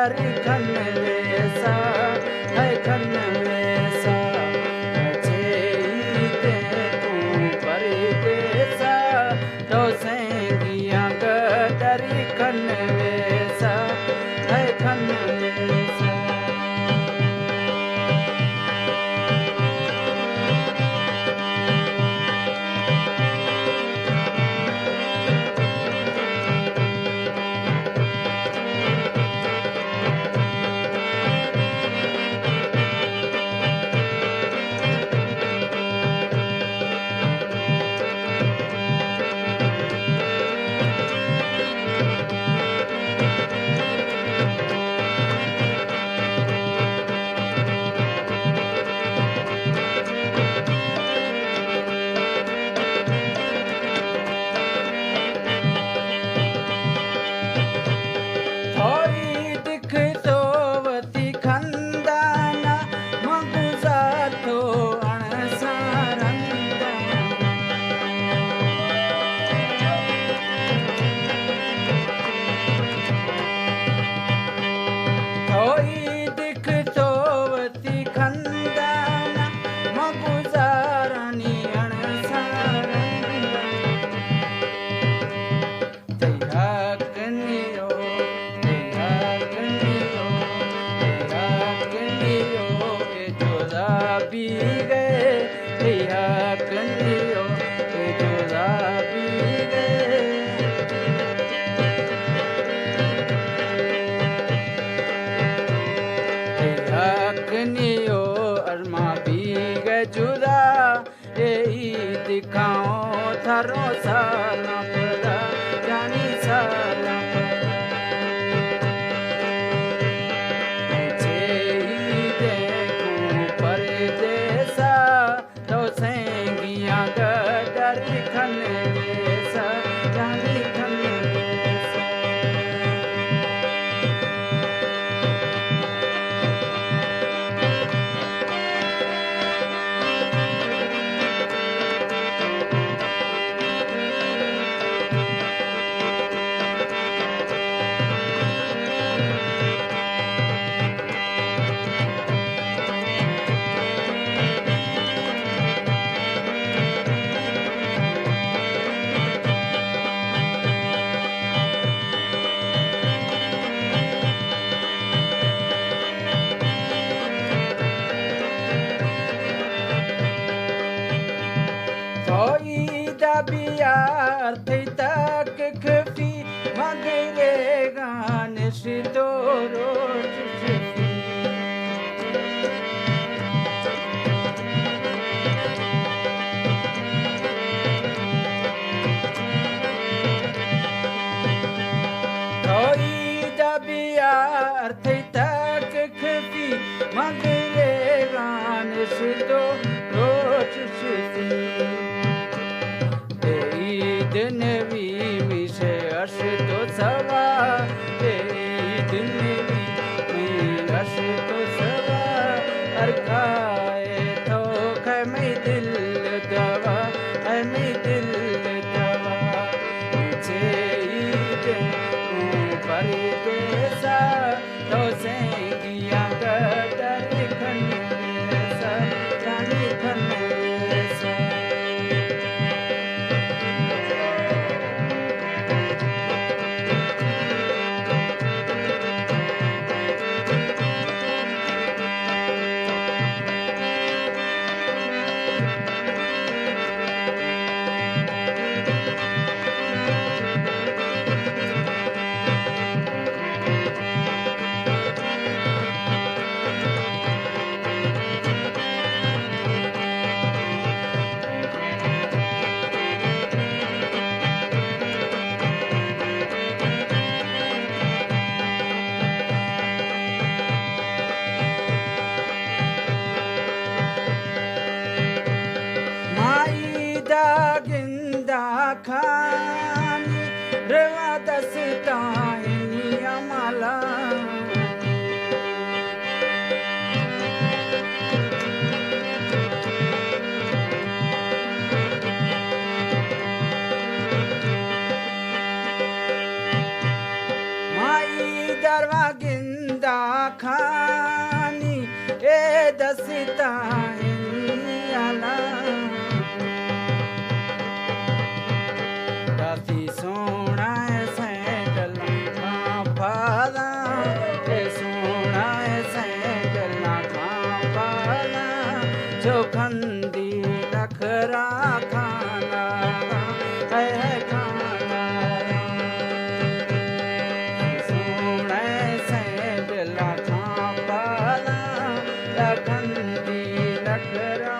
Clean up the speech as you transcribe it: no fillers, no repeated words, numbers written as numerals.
डरी खन वेसा है खन वेसा अचे ते तू परदेसा तो सेंगिया डरी खन वेसा है खन वेसा जुदा यही दिखाओ थारो साला पदा जानी साला पीछे ही देखूं परदेसा तो सेंगिया डर खन वेसा जानी खन वेसा बियार थी तक खफी मगरे गाने से तो रोज बियार थी तक खफी मगरे गाने से तो रोज दिनवी मिसे अर्श तो सवा दिनवी अर्श तो सवा अरकाए तो खमी दिल दवा हमी दिल दवा मुझे ईद परदेसा तो सेंगिया डर खन वेसा जानी खन वेसा खानी रेवा दसता माला माई दरवा गिंद सोना सैंडल खां पाला ते सोना सैंडल खां पाला जो खंदी नखरा खाना है खाना सोना सैंडल खां पाला खंदी नखरा